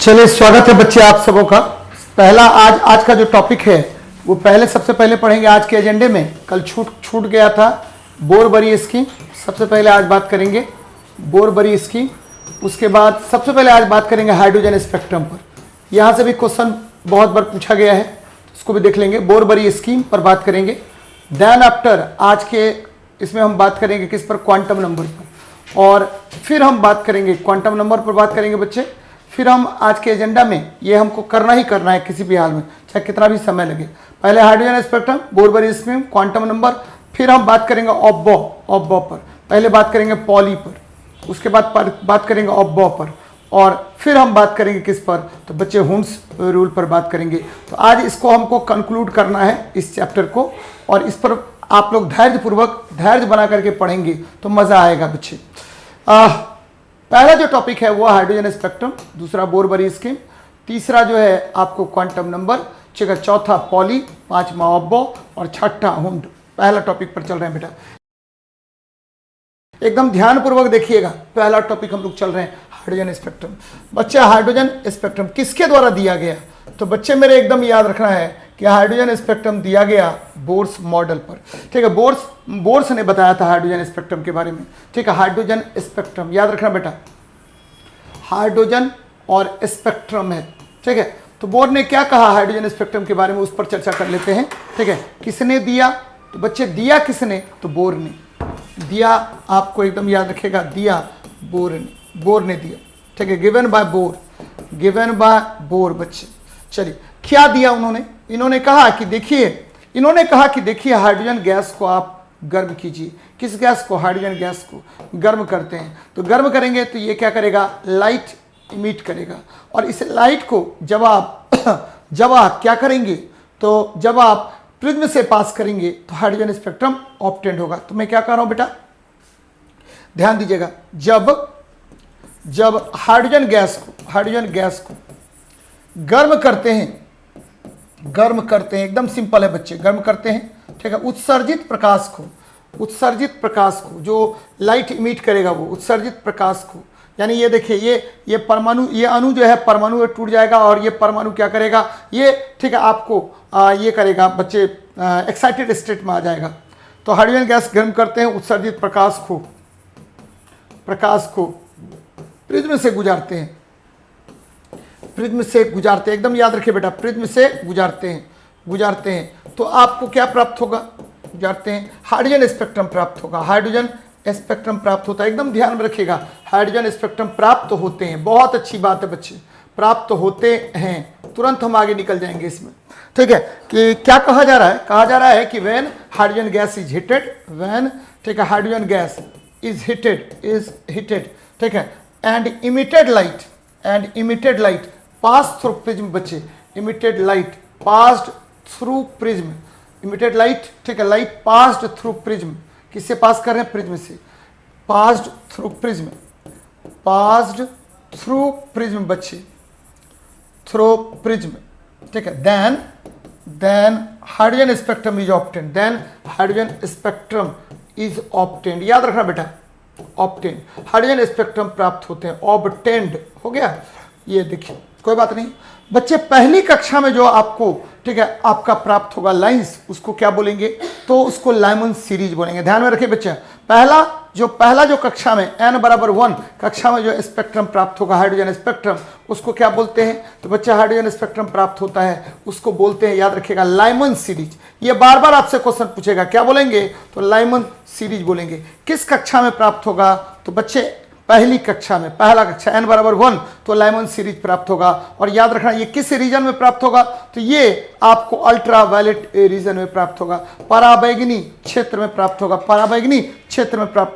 चलिए, स्वागत है बच्चे आप सबों का। पहला आज का जो टॉपिक है वो सबसे पहले पढ़ेंगे आज के एजेंडे में। कल छूट गया था बोरबरी स्कीम। सबसे पहले आज बात करेंगे बोरबरी स्कीम। उसके बाद सबसे पहले आज बात करेंगे हाइड्रोजन स्पेक्ट्रम पर। यहाँ से भी क्वेश्चन बहुत बार पूछा गया है, उसको भी देख लेंगे। बोरबरी स्कीम पर बात करेंगे। देन आफ्टर आज के इसमें हम बात करेंगे किस पर, क्वांटम नंबर पर। और फिर हम बात करेंगे क्वांटम नंबर पर बात करेंगे बच्चे। फिर हम आज के एजेंडा में ये हमको करना ही करना है किसी भी हाल में, चाहे कितना भी समय लगे। पहले hydrogen spectrum, Bohr Bury scheme, quantum number. फिर हम बात करेंगे ऑफ-बॉ पर। पहले बात करेंगे पॉली पर, उसके बाद बात करेंगे ऑफ-बॉ पर, और फिर हम बात करेंगे किस पर, तो बच्चे हुन्स रूल पर बात करेंगे। तो आज इसको हमको कंक्लूड करना है इस चैप्टर को, और इस पर आप लोग धैर्य बना करके पढ़ेंगे तो मज़ा आएगा बच्चे। पहला जो टॉपिक है वो हाइड्रोजन स्पेक्ट्रम, दूसरा बोरबरी स्कीम, तीसरा जो है आपको क्वांटम नंबर, ठीक है, चौथा पॉली, पांचवा ऑफ-बॉ और छठा हुंड। पहला टॉपिक पर चल रहे हैं बेटा, एकदम ध्यानपूर्वक देखिएगा। पहला टॉपिक हम लोग चल रहे हैं हाइड्रोजन स्पेक्ट्रम। बच्चे हाइड्रोजन स्पेक्ट्रम किसके द्वारा दिया गया, तो बच्चे मेरे एकदम याद रखना है कि हाइड्रोजन स्पेक्ट्रम दिया गया बोर्स मॉडल पर। ठीक है, बोर्स ने बताया था हाइड्रोजन स्पेक्ट्रम के बारे में। ठीक है, हाइड्रोजन स्पेक्ट्रम याद रखना बेटा, हाइड्रोजन और स्पेक्ट्रम है। ठीक है, तो बोर्ड ने क्या कहा हाइड्रोजन स्पेक्ट्रम के बारे में, उस पर चर्चा कर लेते हैं। ठीक है, किसने दिया, तो बच्चे दिया किसने, तो बोर ने दिया। आपको एकदम याद रखेगा, दिया बोर ने दिया। ठीक है, गिवन बाय बोर बच्चे। चलिए, क्या दिया उन्होंने, इन्होंने कहा कि देखिए हाइड्रोजन गैस को आप गर्म कीजिए। किस गैस को, हाइड्रोजन गैस को गर्म करते हैं। तो गर्म करेंगे तो ये क्या करेगा, लाइट इमिट करेगा। और इस लाइट को जब आप क्या करेंगे, तो जब आप प्रिज्म से पास करेंगे तो हाइड्रोजन स्पेक्ट्रम ऑब्टेन्ड होगा। तो मैं क्या कर रहा हूं बेटा, ध्यान दीजिएगा। जब हाइड्रोजन गैस को गर्म करते हैं, एकदम सिंपल है बच्चे, गर्म करते हैं। ठीक है, उत्सर्जित प्रकाश को जो लाइट इमिट करेगा, वो उत्सर्जित प्रकाश को, यानी ये देखिए ये परमाणु, ये अणु जो है परमाणु में टूट जाएगा, और ये परमाणु क्या करेगा, ये ठीक है आपको ये करेगा बच्चे, एक्साइटेड स्टेट में आ जाएगा। तो हाइड्रोजन गैस गर्म करते हैं, उत्सर्जित प्रकाश को प्रिज्म से गुजारते हैं, एकदम याद रखिए बेटा, प्रिज्म से गुजारते हैं। तो आपको क्या प्राप्त होगा, गुजारते हैं, हाइड्रोजन स्पेक्ट्रम प्राप्त होगा। हाइड्रोजन स्पेक्ट्रम प्राप्त होता है, एकदम ध्यान में रखिएगा, हाइड्रोजन स्पेक्ट्रम प्राप्त होते हैं। बहुत अच्छी बात है बच्चे, प्राप्त होते हैं। तुरंत हम आगे निकल जाएंगे इसमें। ठीक है, कि क्या कहा जा रहा है कि when hydrogen gas is heated, ठीक है, हाइड्रोजन गैस इज हीटेड, ठीक है, and emitted light pass through prism बच्चे, emitted light passed through prism, ठीक है, लाइट पास्ड थ्रू प्रिज्म। किससे पास कर रहे हैं, प्रिज्म से, पास्ड थ्रू प्रिज्म बच्चे, थ्रू प्रिज्म। ठीक है, then hydrogen spectrum is obtained. याद रखना बेटा, ऑब्टेन्ड, हाइड्रोजन स्पेक्ट्रम प्राप्त होते हैं, ऑब्टेन्ड हो गया। ये देखिए, कोई बात नहीं बच्चे, पहली कक्षा में जो आपको, ठीक है, आपका प्राप्त होगा लाइंस, उसको क्या बोलेंगे, तो उसको लाइमन सीरीज बोलेंगे। ध्यान में रखिए बच्चे, पहला जो कक्षा में n=1 कक्षा में जो स्पेक्ट्रम प्राप्त होगा, हाइड्रोजन स्पेक्ट्रम, उसको क्या बोलते हैं, तो बच्चे हाइड्रोजन स्पेक्ट्रम प्राप्त होता है, उसको बोलते हैं, याद रखिएगा, लाइमन सीरीज। ये बार बार आपसे क्वेश्चन पूछेगा, क्या बोलेंगे, तो लाइमन सीरीज बोलेंगे। किस कक्षा में प्राप्त होगा, तो बच्चे पहला कक्षा n=1 तो लाइमन सीरीज प्राप्त होगा। और याद रखना ये किस रीजन में प्राप्त होगा, तो ये आपको अल्ट्रावायलेट रीजन में प्राप्त होगा, पराबैंगनी क्षेत्र में प्राप्त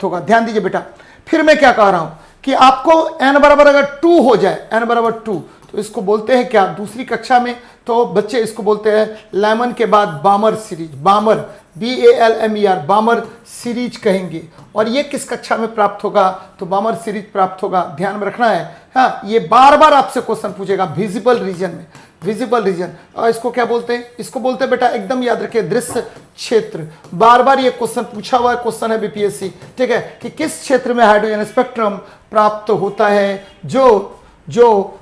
होगा। ध्यान दीजिए बेटा, फिर मैं क्या कह रहा हूं कि आपको n=अगर 2 हो जाए, n=2 तो इसको बोलते हैं क्या, दूसरी कक्षा में, तो बच्चे इसको बोलते हैं लाइमन के बाद बामर सीरीज, BALMER, बामर सीरीज कहेंगे। और ये किस कक्षा में प्राप्त होगा, तो बामर सीरीज प्राप्त होगा। ध्यान में रखना है, हाँ, ये बार बार आपसे क्वेश्चन पूछेगा, विजिबल रीजन। और इसको क्या बोलते हैं, इसको बोलते हैं बेटा, एकदम याद रखिए, दृश्य क्षेत्र। बार बार ये क्वेश्चन पूछा हुआ क्वेश्चन है बीपीएससी, ठीक है, कि किस क्षेत्र में हाइड्रोजन स्पेक्ट्रम प्राप्त होता है, जो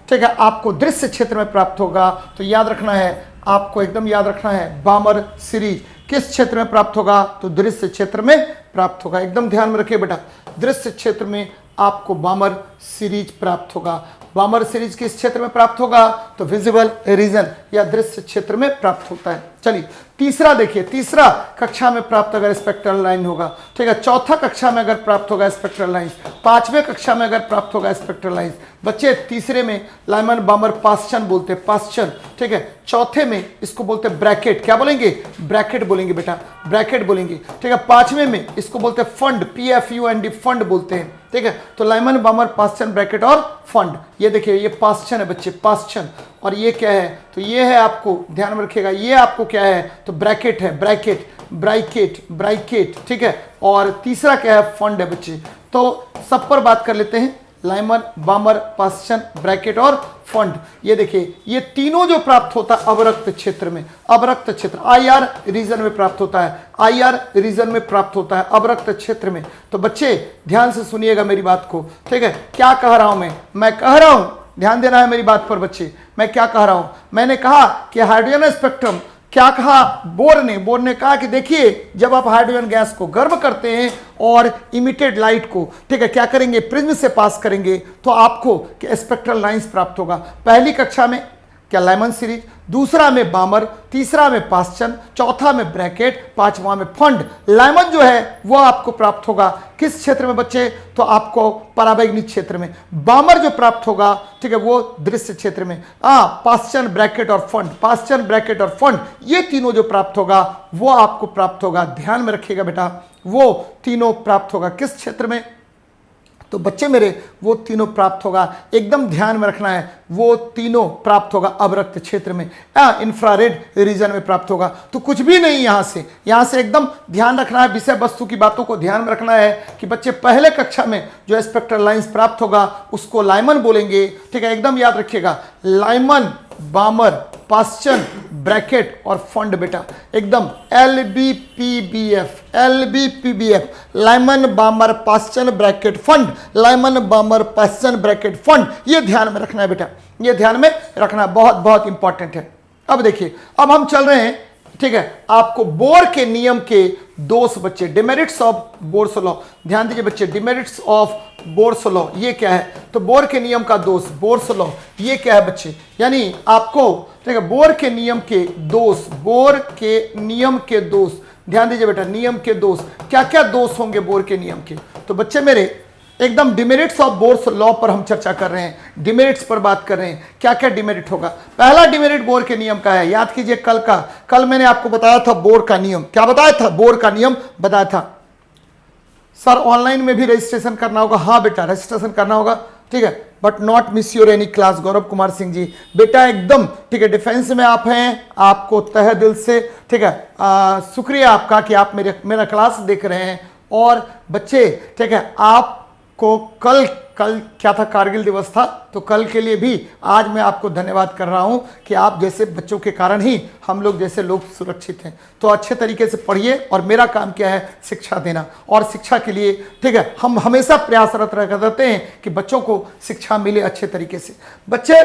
ठीक है, आपको दृश्य क्षेत्र में प्राप्त होगा। तो याद रखना है, आपको एकदम याद रखना है, बामर सीरीज किस क्षेत्र में प्राप्त होगा? तो दृश्य क्षेत्र में प्राप्त होगा। एकदम ध्यान में रखिए बेटा, दृश्य क्षेत्र में आपको बामर सीरीज प्राप्त होगा। बामर सीरीज किस क्षेत्र में प्राप्त होगा? तो विजिबल रीजन या दृश्य क्षेत्र में प्राप्त होता है। चलिए तीसरा देखिए, तीसरा कक्षा में प्राप्त अगर स्पेक्ट्रल लाइन होगा, ठीक है, चौथा कक्षा में अगर प्राप्त होगा स्पेक्ट्रल लाइन, पांचवें कक्षा में अगर प्राप्त होगा स्पेक्ट्रल लाइन, बच्चे तीसरे में लाइमन बामर पास्चन बोलते हैं, पास्चन, ठीक है, चौथे में इसको बोलते हैं ब्रैकेट, क्या बोलेंगे? ब्रैकेट बोलेंगे बेटा, ब्रैकेट बोलेंगे, ठीक है, पांचवें में इसको बोलते हैं फंड, PFUND फंड बोलते हैं, ठीक है। तो लाइमन बामर पास्चन ब्रैकेट और फंड, ये देखिए ये पास्चन है बच्चे, पास्चन, और ये क्या है? तो ये है, आपको ध्यान में रखिएगा, ये आपको क्या है? तो ब्रैकेट है, ब्रैकेट, ब्रैकेट, ब्रैकेट, ठीक है, और तीसरा क्या है? फंड है बच्चे। तो सब पर बात कर लेते हैं, लाइमन बामर पास्चन ब्रैकेट और फंड। ये देखिए ये तीनों जो प्राप्त होता है अवरक्त क्षेत्र में, अवरक्त क्षेत्र IR रीजन में प्राप्त होता है, IR रीजन में प्राप्त होता है अवरक्त क्षेत्र में। तो बच्चे ध्यान से सुनिएगा मेरी बात को, ठीक है, क्या कह रहा हूं मैं कह रहा हूं, ध्यान देना है मेरी बात पर बच्चे, मैं क्या कह रहा हूं? मैंने कहा कि हाइड्रोजन स्पेक्ट्रम, क्या कहा बोर ने कहा कि देखिए जब आप हाइड्रोजन गैस को गर्म करते हैं और इमिटेड लाइट को, ठीक है, क्या करेंगे? प्रिज्म से पास करेंगे तो आपको स्पेक्ट्रल लाइंस प्राप्त होगा। पहली कक्षा में क्या? लाइमन सीरीज, दूसरा में बामर, तीसरा में पास्चन, चौथा में ब्रैकेट, पांचवा में फंड। लाइमन जो है वो आपको प्राप्त होगा किस क्षेत्र में बच्चे? तो आपको पराबैंगनी क्षेत्र में। बामर जो प्राप्त होगा, ठीक है, वो दृश्य क्षेत्र में। पास्चन ब्रैकेट और फंड, पास्चन ब्रैकेट और फंड, ये तीनों जो प्राप्त होगा वो आपको प्राप्त होगा, ध्यान में रखिएगा बेटा, वो तीनों प्राप्त होगा किस क्षेत्र में? तो बच्चे मेरे वो तीनों प्राप्त होगा, एकदम ध्यान में रखना है, वो तीनों प्राप्त होगा अवरक्त क्षेत्र में, इंफ्रारेड रीजन में प्राप्त होगा। तो कुछ भी नहीं, यहां से एकदम ध्यान रखना है, विषय वस्तु की बातों को ध्यान में रखना है कि बच्चे पहले कक्षा में जो स्पेक्ट्रल लाइंस प्राप्त होगा उसको लाइमन बोलेंगे, ठीक है, एकदम याद रखिएगा, लाइमन बामर पास्चन ब्रैकेट और फंड बेटा, एकदम LBPBF, Lyman बामर Paschen bracket fund, Lyman बामर Paschen bracket fund, ये ध्यान में रखना है बेटा, ये ध्यान में रखना बहुत बहुत इंपॉर्टेंट है। अब देखिए, अब हम चल रहे हैं, ठीक है, आपको बोर के नियम के दोष बच्चे, डिमेरिट्स ऑफ बोर्स लॉ, ध्यान दीजिए बच्चे, डिमेरिट्स ऑफ बोर्स लॉ ये क्या है? तो बोर के नियम का दोष, बोर्स लॉ ये क्या है बच्चे? यानी आपको, ठीक है, बोर के नियम के दोष, बोर के नियम के दोष, ध्यान दीजिए बेटा, नियम के दोष, क्या क्या दोष होंगे बोर के नियम के? तो बच्चे मेरे एकदम डिमेरिट्स ऑफ बोर्स लॉ पर हम चर्चा कर रहे हैं, डिमेरिट्स पर बात कर रहे हैं, क्या क्या डिमेरिट होगा। पहला डिमेरिट बोर के नियम का है, याद कीजिए कल मैंने आपको बताया था बोर का नियम, क्या बताया था? बोर का नियम बताया था। सर ऑनलाइन में भी रजिस्ट्रेशन करना होगा? हाँ बेटा रजिस्ट्रेशन करना होगा, ठीक है, but not miss your any class. Gaurav Kumar Singh ji बेटा एकदम ठीक है, डिफेंस में आप हैं, आपको तहे दिल से, ठीक है, शुक्रिया आपका कि आप मेरा क्लास देख रहे हैं। और बच्चे ठीक है, आपको कल क्या था? कारगिल दिवस था, तो कल के लिए भी आज मैं आपको धन्यवाद कर रहा हूं कि आप जैसे बच्चों के कारण ही हम लोग जैसे लोग सुरक्षित हैं। तो अच्छे तरीके से पढ़िए, और मेरा काम क्या है? शिक्षा देना, और शिक्षा के लिए ठीक है हम हमेशा प्रयासरत रहते हैं कि बच्चों को शिक्षा मिले अच्छे तरीके से। बच्चे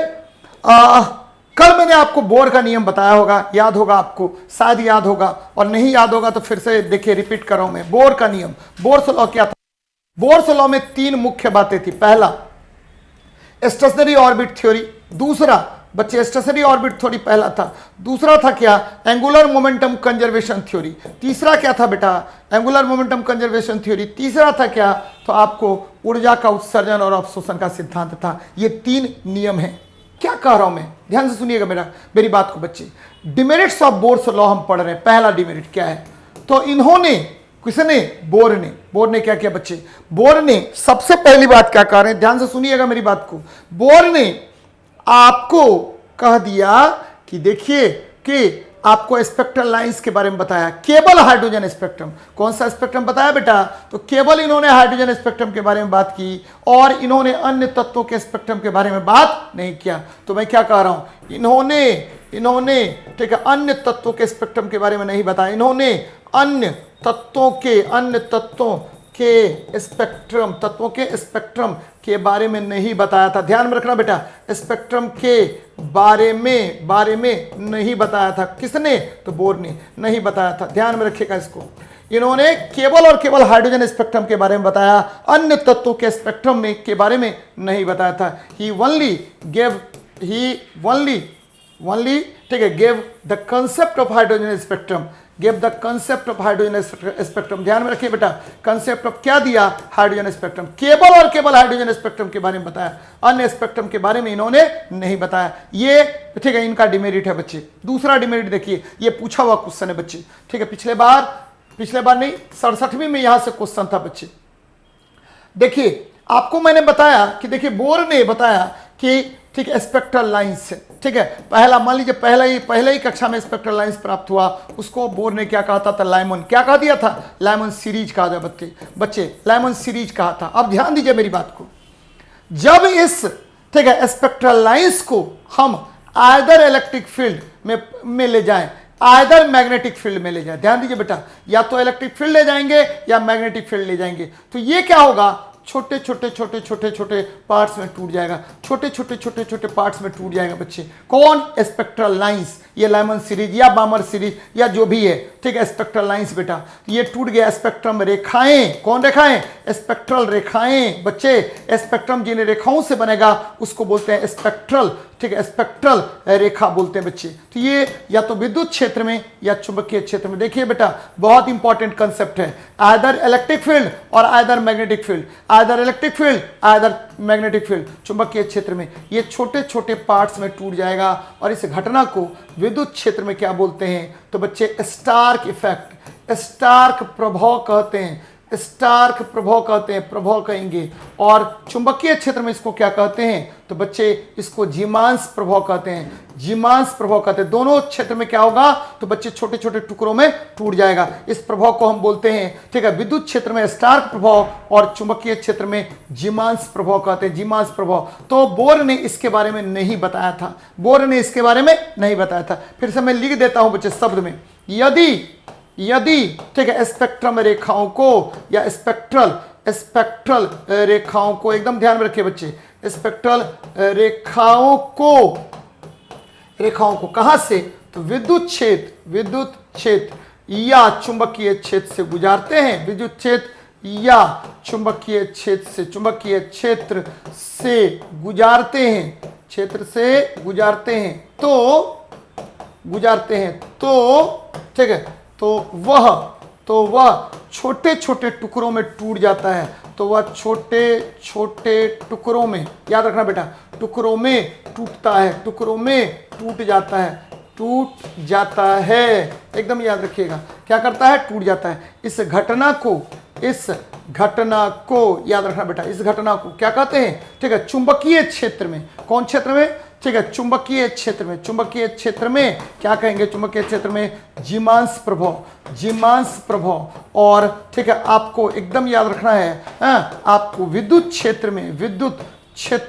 कल मैंने आपको बोर का नियम बताया होगा, याद होगा आपको, शायद याद होगा, और नहीं याद होगा तो फिर से देखिए रिपीट कर रहा हूं मैं। बोर का नियम, बोर्स लॉ क्या था? बोर्स लॉ में तीन मुख्य बातें थी। पहला स्टेशनरी ऑर्बिट थ्योरी, दूसरा बच्चे स्टेशनरी ऑर्बिट थ्योरी पहला था, दूसरा था क्या? एंगुलर मोमेंटम कंजर्वेशन थ्योरी, तीसरा क्या था बेटा? एंगुलर मोमेंटम कंजर्वेशन थ्योरी, तीसरा था क्या? तो आपको ऊर्जा का उत्सर्जन और अवशोषण का सिद्धांत था। ये तीन नियम हैं। क्या कह रहा हूं मैं? ध्यान से सुनिएगा मेरी बात को बच्चे। डिमेरिट्स ऑफ बोर्स लॉ हम पढ़ रहे हैं। पहला डिमेरिट क्या है? तो इन्होंने, किसने? बोर ने क्या किया बच्चे? बोर ने सबसे पहली बात क्या कह रहे हैं, ध्यान से सुनिएगा मेरी बात को। बोर ने आपको कह दिया कि देखिए कि आपको स्पेक्ट्रल लाइंस के बारे में बताया, केवल हाइड्रोजन स्पेक्ट्रम। कौन सा स्पेक्ट्रम बताया बेटा? तो केवल इन्होंने हाइड्रोजन स्पेक्ट्रम के बारे में बात की, और इन्होंने अन्य तत्वों के स्पेक्ट्रम के बारे में बात नहीं किया। तो मैं क्या कह रहा हूं, इन्होंने ठीक है अन्य तत्वों के स्पेक्ट्रम के बारे में नहीं बताया, इन्होंने अन्य तत्वों के स्पेक्ट्रम के बारे में नहीं बताया था। ध्यान में रखना बेटा, स्पेक्ट्रम के बारे में नहीं बताया था। किसने? तो बोर ने नहीं बताया था। ध्यान में रखिएगा इसको। इन्होंने केवल और केवल हाइड्रोजन स्पेक्ट्रम के बारे में बताया, अन्य तत्वों के स्पेक्ट्रम में के बारे में नहीं बताया था। ही ओनली ठीक है gave the concept of hydrogen spectrum, gave the concept of hydrogen spectrum. ध्यान में रखिए बेटा, कंसेप्ट ऑफ क्या दिया? Hydrogen spectrum. केवल और केवल हाइड्रोजन स्पेक्ट्रम के बारे में बताया, अन्य स्पेक्ट्रम के बारे में इन्होंने नहीं बताया। ये ठीक है इनका डिमेरिट है बच्चे। दूसरा डिमेरिट देखिए, ये पूछा हुआ क्वेश्चन है बच्चे, ठीक है। पिछले बार नहीं 67वीं में यहां से क्वेश्चन था बच्चे। देखिए आपको मैंने बताया कि देखिए बोर ने बताया कि ठीक है स्पेक्ट्रल लाइंस से, ठीक है। पहला मान लीजिए पहले ही कक्षा में स्पेक्ट्रल लाइंस प्राप्त हुआ, उसको बोर ने क्या कहा था? लाइमन। क्या कहा दिया था? लाइमन सीरीज कहा था बच्चे, लाइमन सीरीज कहा था। अब ध्यान दीजिए मेरी बात को, जब इस ठीक है स्पेक्ट्रल लाइंस को हम आइदर इलेक्ट्रिक फील्ड में ले जाएं, आइदर मैग्नेटिक फील्ड में ले जाए। ध्यान दीजिए बेटा, या तो इलेक्ट्रिक फील्ड ले जाएंगे या मैग्नेटिक फील्ड ले जाएंगे, तो ये क्या होगा? छोटे छोटे पार्ट्स में टूट जाएगा, छोटे छोटे पार्ट्स में टूट जाएगा बच्चे। कौन? स्पेक्ट्रल लाइंस, ये लाइमन सीरीज या बामर सीरीज या जो भी है, ठीक है स्पेक्ट्रल लाइंस बेटा। ये टूट गया। स्पेक्ट्रम रेखाएं, कौन रेखाएं? स्पेक्ट्रल रेखाएं बच्चे। स्पेक्ट्रम जिन रेखाओं से बनेगा उसको बोलते हैं स्पेक्ट्रल, ठीक है स्पेक्ट्रल रेखा बोलते हैं बच्चे। तो ये या तो विद्युत क्षेत्र में या चुंबकीय क्षेत्र में। देखिए बेटा बहुत इंपॉर्टेंट कंसेप्ट है, आइदर इलेक्ट्रिक फील्ड और either magnetic field, either electric field either magnetic field. चुंबकीय क्षेत्र में ये छोटे छोटे पार्ट्स में टूट जाएगा, और इस घटना को विद्युत क्षेत्र में क्या बोलते हैं? तो बच्चे स्टार्क इफेक्ट, स्टार्क प्रभाव कहते हैं, स्टार्क प्रभाव कहते हैं, प्रभाव कहेंगे। और चुंबकीय क्षेत्र में इसको क्या कहते हैं? तो बच्चे इसको जीमांस प्रभाव कहते हैं, जीमांस प्रभाव कहते हैं। दोनों क्षेत्र में क्या होगा? तो बच्चे छोटे छोटे टुकड़ों में टूट जाएगा। इस प्रभाव को हम बोलते हैं, ठीक है, विद्युत क्षेत्र में स्टार्क प्रभाव और चुंबकीय क्षेत्र में जीमांस प्रभाव कहते हैं, जीमांस प्रभाव। तो बोर ने इसके बारे में नहीं बताया था, बोर ने इसके बारे में नहीं बताया था। फिर से मैं लिख देता हूं बच्चे शब्द में, यदि ठीक है स्पेक्ट्रम रेखाओं को या स्पेक्ट्रल रेखाओं को, एकदम ध्यान में रखिए बच्चे, स्पेक्ट्रल रेखाओं को कहां से? तो विद्युत क्षेत्र या चुंबकीय क्षेत्र से गुजारते हैं, विद्युत क्षेत्र या चुंबकीय क्षेत्र से गुजारते हैं, तो ठीक है, तो वह छोटे छोटे टुकड़ों में टूट जाता है, तो वह छोटे छोटे टुकड़ों में, याद रखना बेटा, टुकड़ों में टूटता है, टुकड़ों में टूट जाता है, एकदम याद रखिएगा। क्या करता है? टूट जाता है। इस घटना को याद रखना बेटा, इस घटना को क्या कहते हैं? ठीक है चुंबकीय क्षेत्र में, कौन क्षेत्र में? ठीक है चुंबकीय क्षेत्र में क्या कहेंगे? चुंबकीय क्षेत्र में जीमांस प्रभाव। और ठीक है आपको एकदम याद रखना है, आपको विद्युत क्षेत्र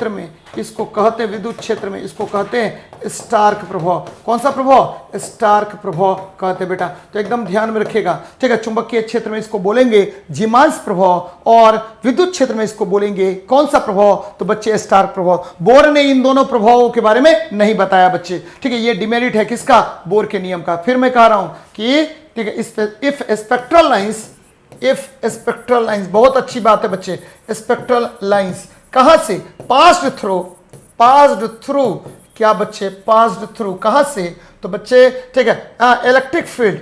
में इसको कहते हैं, विद्युत क्षेत्र में इसको कहते हैं स्टार्क प्रभाव। कौन सा प्रभाव? स्टार्क प्रभाव कहते हैं बेटा। तो एकदम ध्यान में रखिएगा, ठीक है। चुंबकीय क्षेत्र में इसको बोलेंगे जीमांस प्रभाव, और विद्युत क्षेत्र में इसको बोलेंगे कौन सा प्रभाव? तो बच्चे स्टार्क प्रभाव। बोर ने इन दोनों प्रभावों के बारे में नहीं बताया बच्चे, ठीक है। ये डिमेरिट है किसका? बोर के नियम का। फिर मैं कह रहा हूं कि ठीक है इफ स्पेक्ट्रल लाइंस, बहुत अच्छी बात है बच्चे, स्पेक्ट्रल लाइंस कहां से? पास्ड थ्रू क्या बच्चे? पास्ड थ्रू कहां से? तो बच्चे ठीक है इलेक्ट्रिक फील्ड,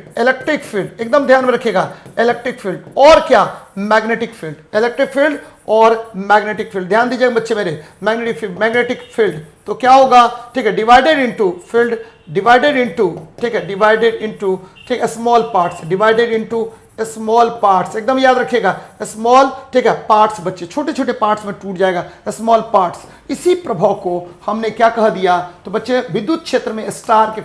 एकदम ध्यान में रखिएगा, इलेक्ट्रिक फील्ड और क्या? मैग्नेटिक फील्ड, इलेक्ट्रिक फील्ड और मैग्नेटिक फील्ड। ध्यान दीजिएगा बच्चे मेरे, मैग्नेटिक फील्ड तो क्या होगा? ठीक है डिवाइडेड इनटू स्मॉल पार्ट्स, एकदम याद रखिएगा, स्मॉल ठीक है पार्ट्स बच्चे, छोटे छोटे पार्ट्स में टूट जाएगा, स्मॉल पार्ट्स। इसी प्रभाव को हमने क्या कह दिया? तो बच्चे विद्युत क्षेत्र में स्टार्क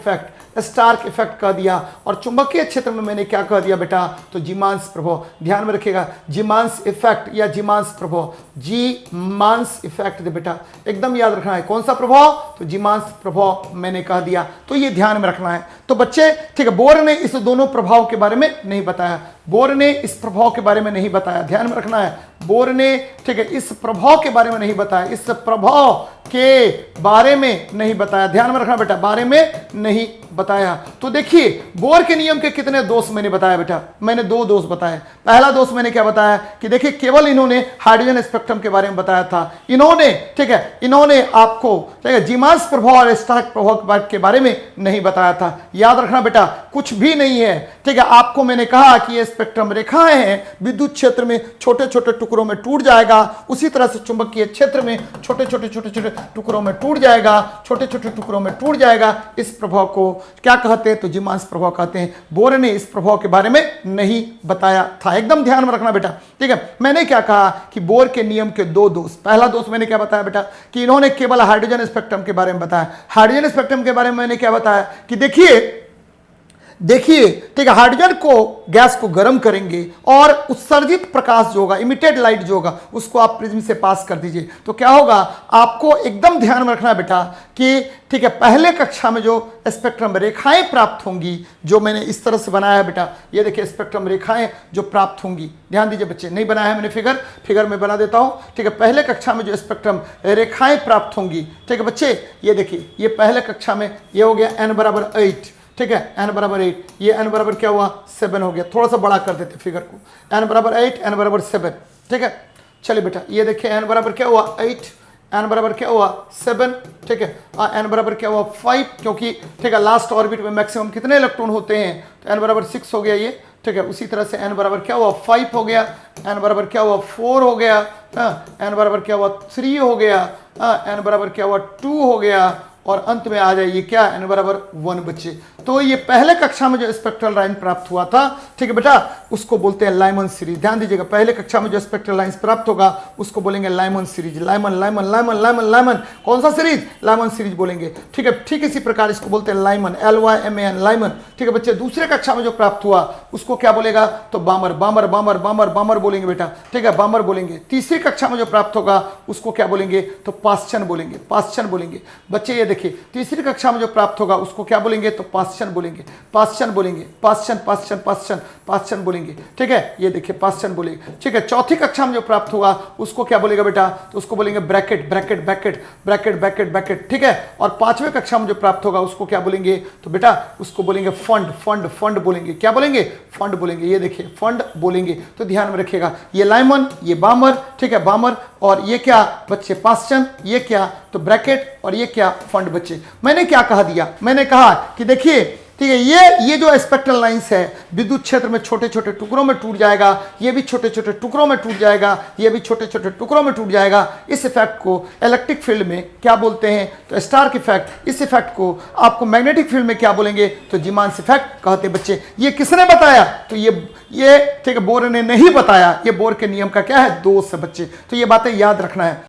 इफेक्ट कह दिया, और चुंबकीय क्षेत्र में मैंने क्या कह दिया बेटा? तो जीमांस प्रभाव। ध्यान में रखिएगा, जीमांस इफेक्ट या जीमांस प्रभाव, जीमांस इफेक्ट दे बेटा, एकदम याद रखना है। कौन सा प्रभाव? तो जीमांस प्रभाव मैंने कह दिया, तो ये ध्यान में रखना है। तो बच्चे ठीक है बोर ने इस दोनों प्रभाव के बारे में नहीं बताया। बोर ने इस प्रभाव के बारे में नहीं बताया, ध्यान में रखना है, बोर ने, ठीक है, इस प्रभाव के बारे में नहीं बताया, इस प्रभाव के बारे में नहीं बताया, ध्यान में रखना बेटा, बारे में नहीं बताया। तो देखिए बोर के नियम के कितने दोष मैंने बताया बेटा, मैंने 2 दोष बताए। पहला दोष मैंने क्या बताया कि देखिए केवल इन्होंने हाइड्रोजन स्पेक्ट्रम के बारे में बताया था, इन्होंने, ठीक है, इन्होंने आपको, ठीक है, जीवांश प्रभाव और स्टार्क प्रभाव के बारे में नहीं बताया था। याद रखना बेटा, कुछ भी नहीं है, ठीक है। आपको मैंने कहा कि ये स्पेक्ट्रम रेखाएं हैं, विद्युत क्षेत्र में छोटे छोटे टुकड़ों में टूट जाएगा, उसी तरह से चुंबकीय क्षेत्र में छोटे छोटे टुकड़ों में टूट जाएगा, छोटे छोटे टुकड़ों में टूट जाएगा। इस प्रभाव को क्या कहते हैं, तो जीवांश प्रभाव कहते हैं। बोर ने इस प्रभाव के बारे में नहीं बताया था, एकदम ध्यान में रखना बेटा, ठीक है। मैंने क्या कहा कि बोर के नियम के 2 दोष, पहला दोष मैंने क्या बताया बेटा कि इन्होंने केवल हाइड्रोजन स्पेक्ट्रम के बारे में बताया। हाइड्रोजन स्पेक्ट्रम के बारे में मैंने क्या बताया कि देखिए, ठीक है, हाइड्रोजन को, गैस को गर्म करेंगे और उत्सर्जित प्रकाश जो होगा, इमिटेड लाइट जो होगा, उसको आप प्रिज्म से पास कर दीजिए तो क्या होगा। आपको एकदम ध्यान में रखना है बेटा कि, ठीक है, पहले कक्षा में जो स्पेक्ट्रम रेखाएं प्राप्त होंगी, जो मैंने इस तरह से बनाया है बेटा, ये देखिए स्पेक्ट्रम रेखाएं जो प्राप्त होंगी, ध्यान दीजिए बच्चे, नहीं बनाया है मैंने फिगर में बना देता हूं, ठीक है। पहले कक्षा में जो स्पेक्ट्रम रेखाएं प्राप्त होंगी, ठीक है बच्चे, ये देखिए, ये पहले कक्षा में ये हो गया n बराबर 8, ठीक है, n बराबर 8, ये n बराबर क्या हुआ 7 हो गया, थोड़ा सा बड़ा कर देते फिगर को, n बराबर 8, n बराबर 7, ठीक है। चलिए बेटा ये देखिए n बराबर क्या हुआ 8, n बराबर क्या हुआ 7, ठीक है, n बराबर क्या हुआ 5, क्योंकि, ठीक है, लास्ट ऑर्बिट में मैक्सिमम कितने इलेक्ट्रॉन होते हैं, तो n बराबर 6 हो गया ये, ठीक है। उसी तरह से n बराबर क्या हुआ 5 हो गया, n बराबर क्या हुआ 4 हो गया, n बराबर क्या हुआ 3 हो गया, n बराबर क्या हुआ 2 हो गया, और अंत में आ जाइए क्या, n बराबर 1 बच्चे। तो ये पहले कक्षा में जो स्पेक्ट्रल लाइन प्राप्त हुआ था, ठीक है बेटा, उसको बोलते हैं लाइमन सीरीज। ध्यान दीजिएगा, पहले कक्षा में जो स्पेक्ट्रल लाइन प्राप्त होगा उसको बोलेंगे लाइमन सीरीज। लाइमन कौन सा सीरीज, लाइमन सीरीज बोलेंगे, ठीक है। ठीक इसी प्रकार इसको बोलते हैं लाइमन, LYMAN, लाइमन, ठीक है बच्चे। दूसरे कक्षा में जो प्राप्त हुआ उसको क्या बोलेगा, तो बामर बोलेंगे बेटा, ठीक है, बामर बोलेंगे। तीसरी कक्षा में जो प्राप्त होगा उसको क्या बोलेंगे, तो पाश्चन बोलेंगे बच्चे। ये देखिए तीसरी कक्षा में जो प्राप्त होगा उसको क्या बोलेंगे, तो पाश्चन बोलेंगे, पाश्चन बोलेंगे, ठीक है। ये देखिए पाश्चन बोलेंगे, ठीक है। चौथी कक्षा में जो प्राप्त होगा उसको क्या बोलेगा बेटा, तो उसको बोलेंगे ब्रैकेट, ठीक है। और पांचवें कक्षा में जो प्राप्त होगा उसको क्या बोलेंगे, तो बेटा उसको बोलेंगे फंड बोलेंगे, क्या बोलेंगे, फंड बोलेंगे। ये देखिए फंड बोलेंगे, तो ध्यान में रखिएगा, ये लाइमन, ये बामर, ठीक है, बामर, और ये क्या बच्चे पाश्चन, ये क्या, तो ब्रैकेट, और ये क्या, फंड बच्चे। मैंने क्या कहा दिया, मैंने कहा कि देखिए, ठीक है, ये जो स्पेक्ट्रल लाइंस है विद्युत क्षेत्र में छोटे छोटे टुकड़ों में टूट जाएगा, ये भी छोटे छोटे टुकड़ों में टूट जाएगा, ये भी छोटे छोटे टुकड़ों में टूट जाएगा। इस इफेक्ट को इलेक्ट्रिक फील्ड में क्या बोलते हैं, तो स्टार्क इफेक्ट। इस इफेक्ट को आपको मैग्नेटिक फील्ड में क्या बोलेंगे, तो जीमांस इफेक्ट कहते बच्चे। ये किसने बताया, तो ये ठीक है, बोर ने नहीं बताया। ये बोर के नियम का क्या है, दोष है बच्चे, तो ये बातें याद रखना है।